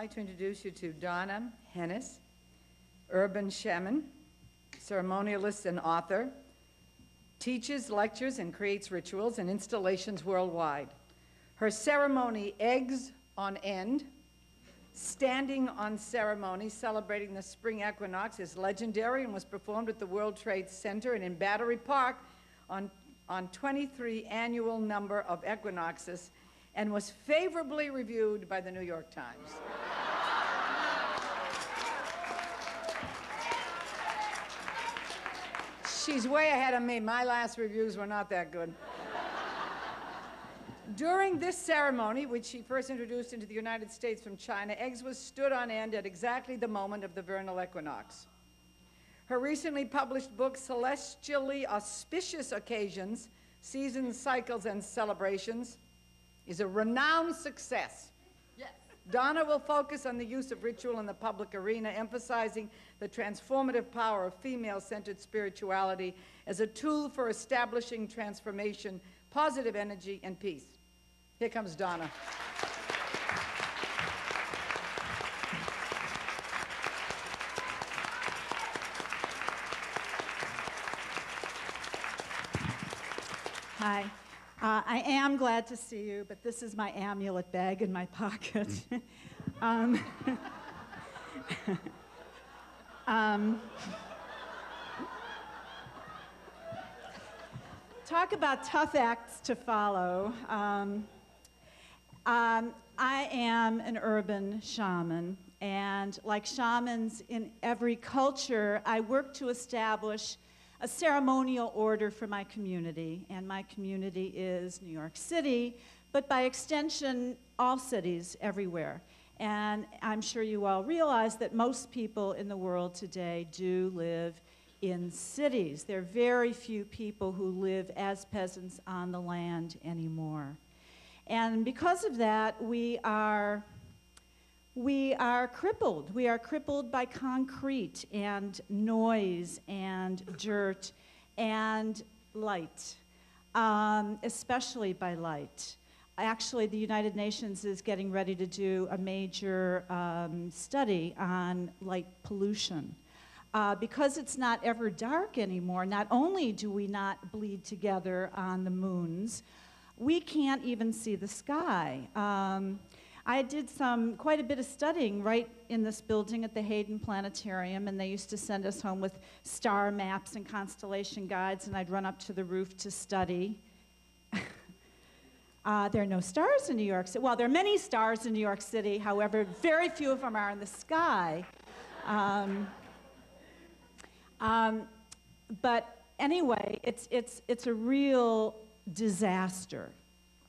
like to introduce you to Donna, Henes, urban shaman, ceremonialist and author, teaches, lectures, and creates rituals and installations worldwide. Her ceremony, Eggs on End, Standing on Ceremony, celebrating the spring equinox, is legendary and was performed at the World Trade Center and in Battery Park on 23 annual number of equinoxes, and was favorably reviewed by the New York Times. She's way ahead of me. My last reviews were not that good. During this ceremony, which she first introduced into the United States from China, eggs was stood on end at exactly the moment of the vernal equinox. Her recently published book, Celestially Auspicious Occasions, Seasons, Cycles, and Celebrations, is a renowned success. Yes. Donna will focus on the use of ritual in the public arena, emphasizing the transformative power of female-centered spirituality as a tool for establishing transformation, positive energy, and peace. Here comes Donna. Hi. I am glad to see you, but this is my amulet bag in my pocket. Talk about tough acts to follow. I am an urban shaman, and like shamans in every culture, I work to establish a ceremonial order for my community, and my community is New York City, but by extension, all cities everywhere. And I'm sure you all realize that most people in the world today do live in cities. There are very few people who live as peasants on the land anymore. And because of that, we are crippled. We are crippled by concrete and noise and dirt and light, especially by light. Actually, the United Nations is getting ready to do a major study on light pollution. Because it's not ever dark anymore, not only do we not bleed together on the moons, we can't even see the sky. I did quite a bit of studying right in this building at the Hayden Planetarium, and they used to send us home with star maps and constellation guides, and I'd run up to the roof to study. There are no stars in New York City. Well, there are many stars in New York City, however, very few of them are in the sky. But anyway, it's a real disaster.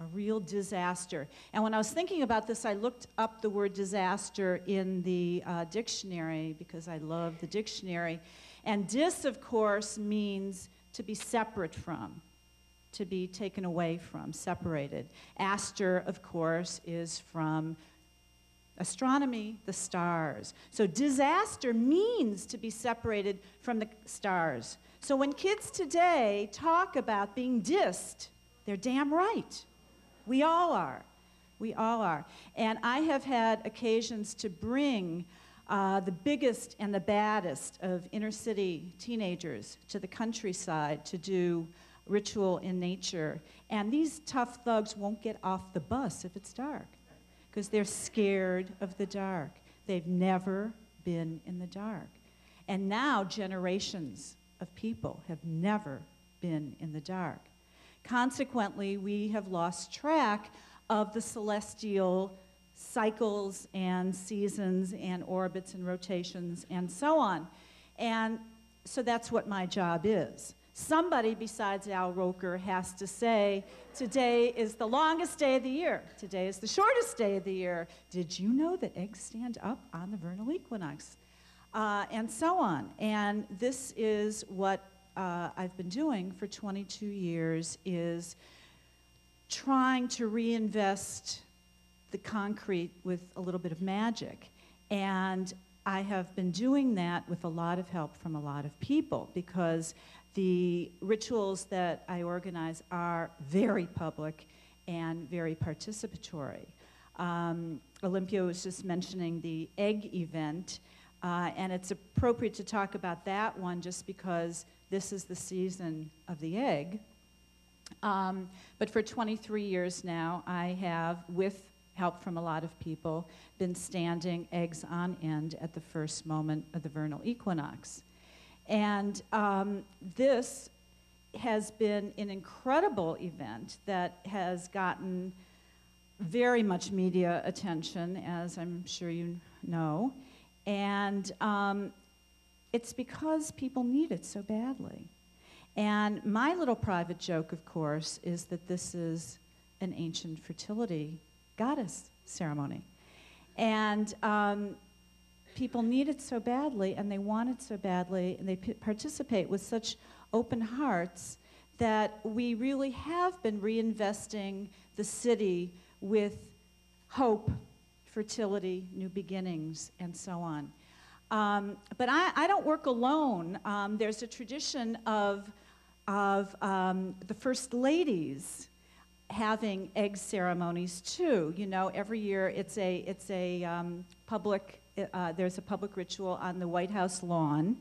A real disaster. And when I was thinking about this, I looked up the word disaster in the dictionary because I love the dictionary. And dis, of course, means to be separate from, to be taken away from, separated. Aster, of course, is from astronomy, the stars. So disaster means to be separated from the stars. So when kids today talk about being dissed, they're damn right. We all are. We all are. And I have had occasions to bring the biggest and the baddest of inner city teenagers to the countryside to do ritual in nature. And these tough thugs won't get off the bus if it's dark because they're scared of the dark. They've never been in the dark. And now generations of people have never been in the dark. Consequently, we have lost track of the celestial cycles and seasons and orbits and rotations and so on. And so that's what my job is. Somebody besides Al Roker has to say, today is the longest day of the year. Today is the shortest day of the year. Did you know that eggs stand up on the vernal equinox? And so on. And this is what I've been doing for 22 years, is trying to reinvest the concrete with a little bit of magic. And I have been doing that with a lot of help from a lot of people because the rituals that I organize are very public and very participatory. Olympia was just mentioning the egg event, and it's appropriate to talk about that one just because this is the season of the egg. But for 23 years now, I have, with help from a lot of people, been standing eggs on end at the first moment of the vernal equinox. And this has been an incredible event that has gotten very much media attention, as I'm sure you know. And it's because people need it so badly. And my little private joke, of course, is that this is an ancient fertility goddess ceremony. And people need it so badly, and they want it so badly, and they participate with such open hearts that we really have been reinvesting the city with hope, fertility, new beginnings, and so on. But I don't work alone. There's a tradition of the first ladies having egg ceremonies too. You know, every year it's a public. There's a public ritual on the White House lawn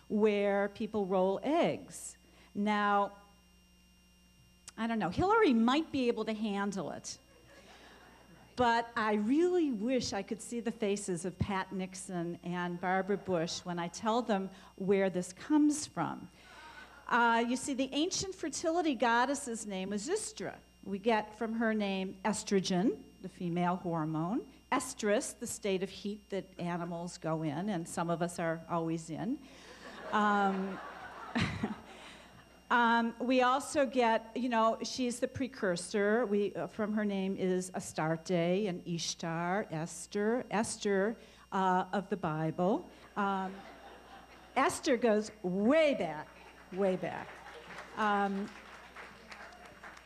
where people roll eggs. Now, I don't know. Hillary might be able to handle it. But I really wish I could see the faces of Pat Nixon and Barbara Bush when I tell them where this comes from. You see, the ancient fertility goddess's name was Istra. We get from her name estrogen, the female hormone, estrus, the state of heat that animals go in, and some of us are always in. We also get, you know, she's the precursor. From her name is Astarte and Ishtar, Esther of the Bible. Esther goes way back, way back.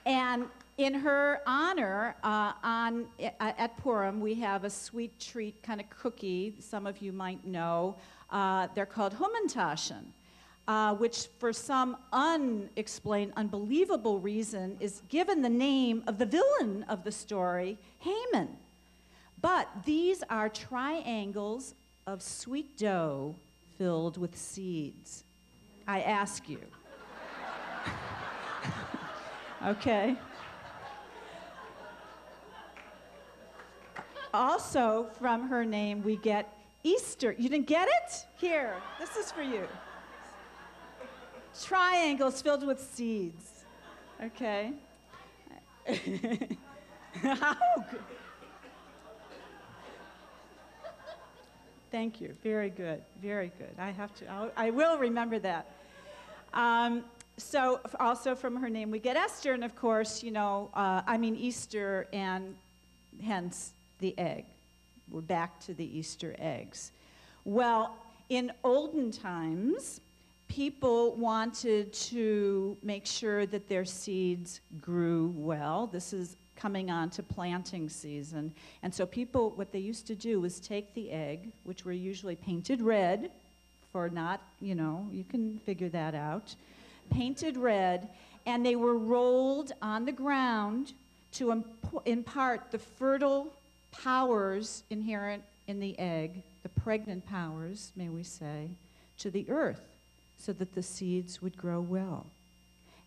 And in her honor, at Purim, we have a sweet treat kind of cookie. Some of you might know. They're called Humentaschen. Which for some unexplained, unbelievable reason is given the name of the villain of the story, Haman. But these are triangles of sweet dough filled with seeds. I ask you. Okay. Also, from her name, we get Easter. You didn't get it? Here, this is for you. Triangles filled with seeds. Okay. How good. Thank you. Very good. Very good. I will remember that. So also from her name we get Esther, and of course, you know, Easter, and hence the egg. We're back to the Easter eggs. Well, in olden times, people wanted to make sure that their seeds grew well. This is coming on to planting season. And so people, what they used to do was take the egg, which were usually painted red, for not, you know, you can figure that out, painted red, and they were rolled on the ground to impart the fertile powers inherent in the egg, the pregnant powers, may we say, to the earth, so that the seeds would grow well.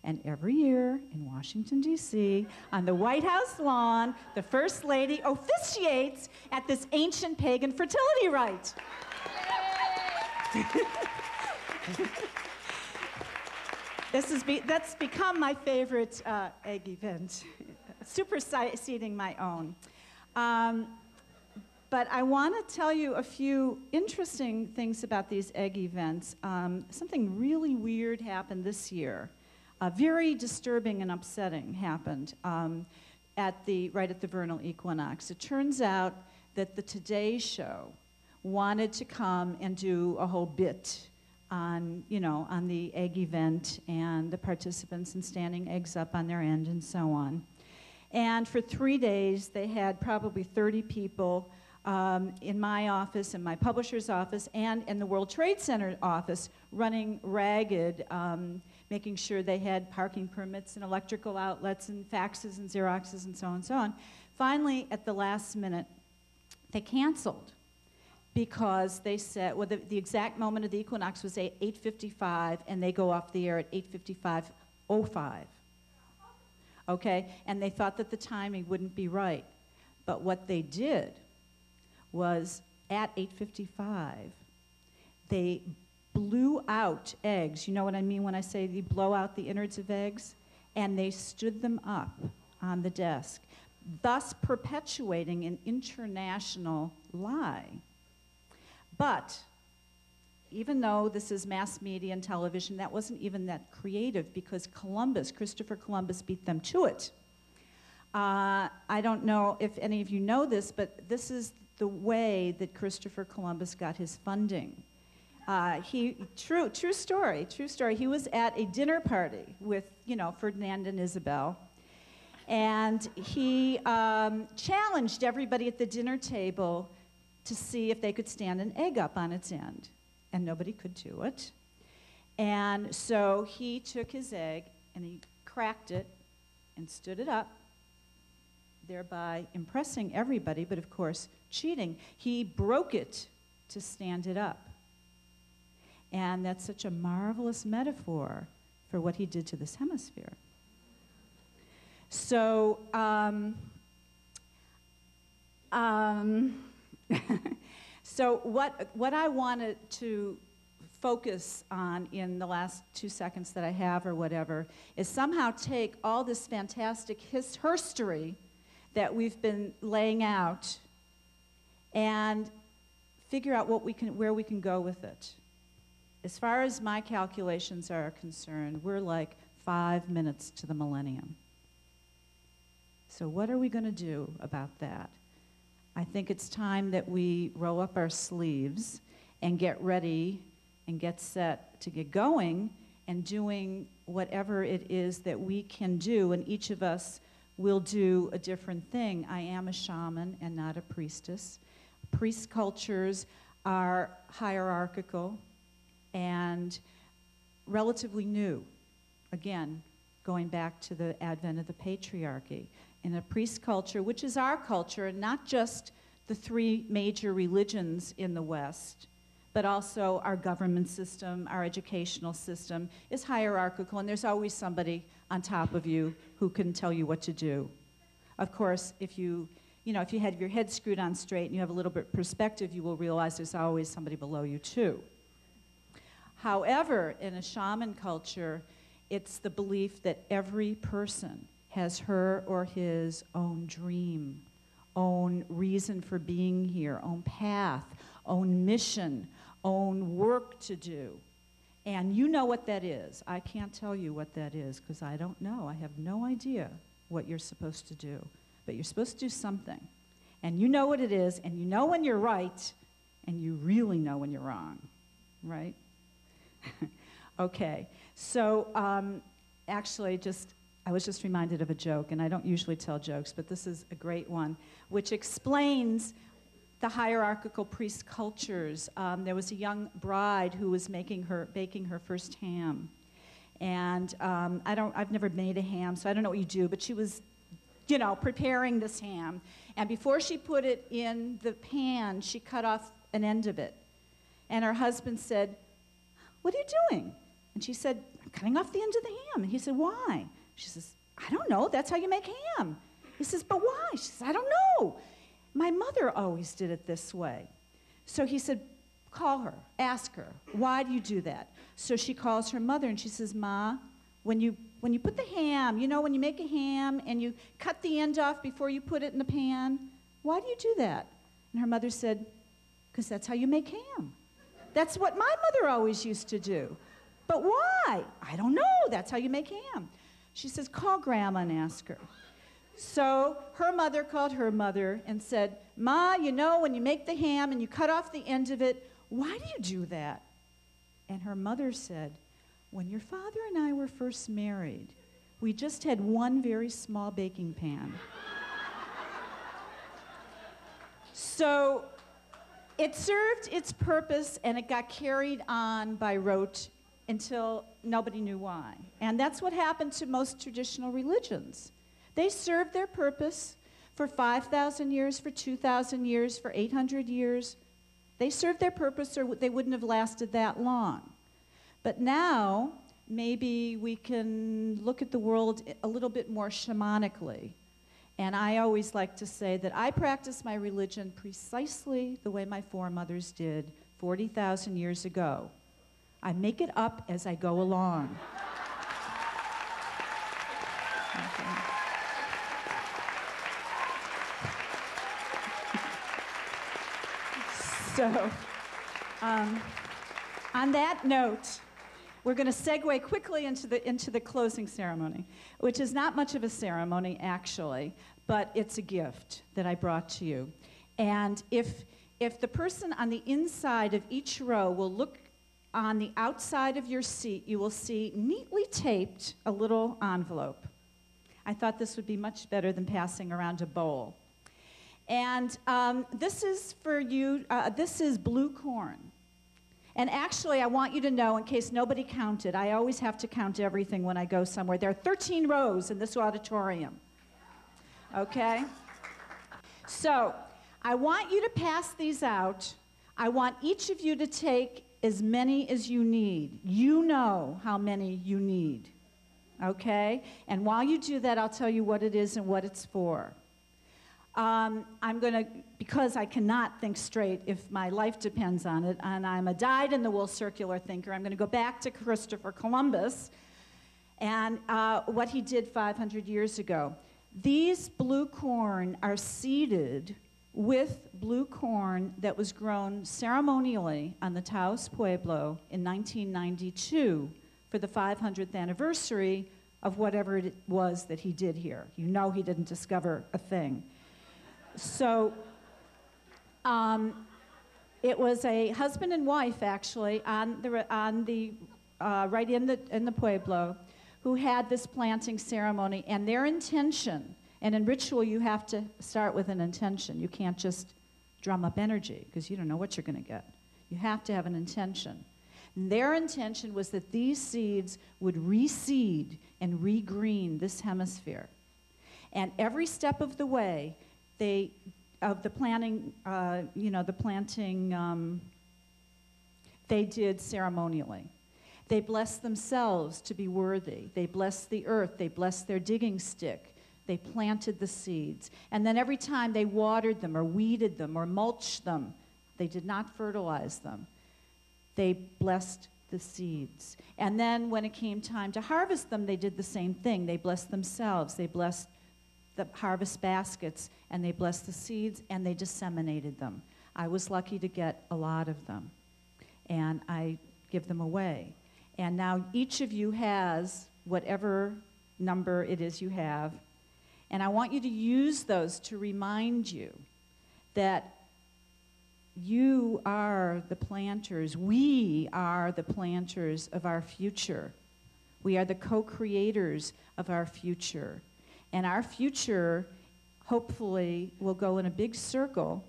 And every year in Washington, D.C., on the White House lawn, the First Lady officiates at this ancient pagan fertility rite. That's become my favorite egg event, superseding my own. But I want to tell you a few interesting things about these egg events. Something really weird happened this year. Very disturbing and upsetting happened right at the vernal equinox. It turns out that the Today Show wanted to come and do a whole bit on, you know, on the egg event and the participants and standing eggs up on their end and so on. And for 3 days, they had probably 30 people in my office, in my publisher's office, and in the World Trade Center office, running ragged, making sure they had parking permits and electrical outlets and faxes and Xeroxes and so on and so on, Finally, at the last minute, they canceled because they said, well, the exact moment of the equinox was 8:55, and they go off the air at 8:55:05. Okay? And they thought that the timing wouldn't be right. But what they did was, at 8:55, they blew out eggs. You know what I mean when I say they blow out the innards of eggs? And they stood them up on the desk, thus perpetuating an international lie. But even though this is mass media and television, that wasn't even that creative, because Christopher Columbus beat them to it. I don't know if any of you know this, but this is the way that Christopher Columbus got his funding. True story. He was at a dinner party with, Ferdinand and Isabel, and he challenged everybody at the dinner table to see if they could stand an egg up on its end, and nobody could do it. And so he took his egg and he cracked it and stood it up, thereby impressing everybody, but of course cheating. He broke it to stand it up. And that's such a marvelous metaphor for what he did to this hemisphere. So, so what I wanted to focus on in the last 2 seconds that I have or whatever is somehow take all this fantastic history that we've been laying out and figure out where we can go with it. As far as my calculations are concerned, we're like 5 minutes to the millennium. So what are we going to do about that? I think it's time that we roll up our sleeves and get ready and get set to get going and doing whatever it is that we can do, and each of us will do a different thing. I am a shaman and not a priestess. Priest cultures are hierarchical and relatively new. Again, going back to the advent of the patriarchy. In a priest culture, which is our culture, and not just the 3 major religions in the West, but also our government system, our educational system is hierarchical, and there's always somebody on top of you who can tell you what to do. Of course, if you have your head screwed on straight and you have a little bit of perspective, you will realize there's always somebody below you too. However, in a shaman culture, it's the belief that every person has her or his own dream, own reason for being here, own path, own mission, own work to do. And you know what that is. I can't tell you what that is because I don't know. I have no idea what you're supposed to do. But you're supposed to do something. And you know what it is, and you know when you're right, and you really know when you're wrong, right? Okay, so actually I was just reminded of a joke, and I don't usually tell jokes, but this is a great one, which explains the hierarchical priest cultures. There was a young bride who was baking her first ham, and I've never made a ham, so I don't know what you do, but she was, preparing this ham, and before she put it in the pan, she cut off an end of it, and her husband said, "What are you doing?" And she said, "I'm cutting off the end of the ham." And he said, "Why?" She says, "I don't know. That's how you make ham." He says, "But why?" She says, "I don't know. My mother always did it this way." So he said, "Call her. Ask her. Why do you do that?" So she calls her mother, and she says, "Ma, when you put the ham, when you make a ham and you cut the end off before you put it in the pan, why do you do that?" And her mother said, "Because that's how you make ham. That's what my mother always used to do." "But why?" "I don't know. That's how you make ham." She says, "Call Grandma and ask her." So her mother called her mother and said, "Ma, when you make the ham and you cut off the end of it, why do you do that?" And her mother said, "When your father and I were first married, we just had one very small baking pan." So it served its purpose, and it got carried on by rote until nobody knew why. And that's what happened to most traditional religions. They served their purpose for 5,000 years, for 2,000 years, for 800 years. They served their purpose or they wouldn't have lasted that long. But now, maybe we can look at the world a little bit more shamanically. And I always like to say that I practice my religion precisely the way my foremothers did 40,000 years ago. I make it up as I go along. Okay. So, on that note, we're going to segue quickly into the closing ceremony, which is not much of a ceremony, actually, but it's a gift that I brought to you. And if the person on the inside of each row will look on the outside of your seat, you will see neatly taped a little envelope. I thought this would be much better than passing around a bowl. And this is for you, this is blue corn. And actually, I want you to know, in case nobody counted, I always have to count everything when I go somewhere. There are 13 rows in this auditorium. Okay? So, I want you to pass these out. I want each of you to take as many as you need. You know how many you need. Okay? And while you do that, I'll tell you what it is and what it's for. I'm going to, because I cannot think straight if my life depends on it, and I'm a dyed-in-the-wool circular thinker, I'm going to go back to Christopher Columbus and what he did 500 years ago. These blue corn are seeded with blue corn that was grown ceremonially on the Taos Pueblo in 1992 for the 500th anniversary of whatever it was that he did here. You know he didn't discover a thing. So it was a husband and wife, actually, right in the Pueblo, who had this planting ceremony, and their intention, and in ritual you have to start with an intention. You can't just drum up energy, because you don't know what you're going to get. You have to have an intention. And their intention was that these seeds would reseed and regreen this hemisphere. And every step of the way, they did ceremonially. They blessed themselves to be worthy. They blessed the earth. They blessed their digging stick. They planted the seeds. And then every time they watered them or weeded them or mulched them, they did not fertilize them. They blessed the seeds. And then when it came time to harvest them, they did the same thing. They blessed themselves. They blessed the harvest baskets, and they blessed the seeds, and they disseminated them. I was lucky to get a lot of them, and I give them away. And now each of you has whatever number it is you have, and I want you to use those to remind you that you are the planters. We are the planters of our future. We are the co-creators of our future. And our future, hopefully, will go in a big circle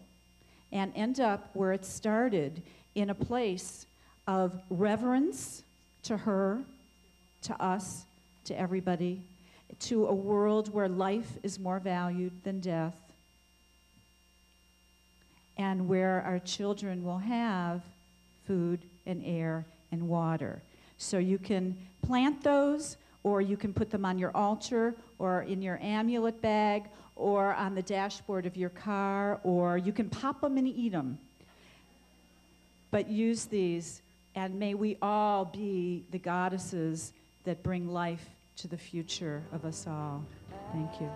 and end up where it started, in a place of reverence to her, to us, to everybody, to a world where life is more valued than death, and where our children will have food and air and water. So you can plant those, or you can put them on your altar, or in your amulet bag, or on the dashboard of your car, or you can pop them and eat them. But use these, and may we all be the goddesses that bring life to the future of us all. Thank you.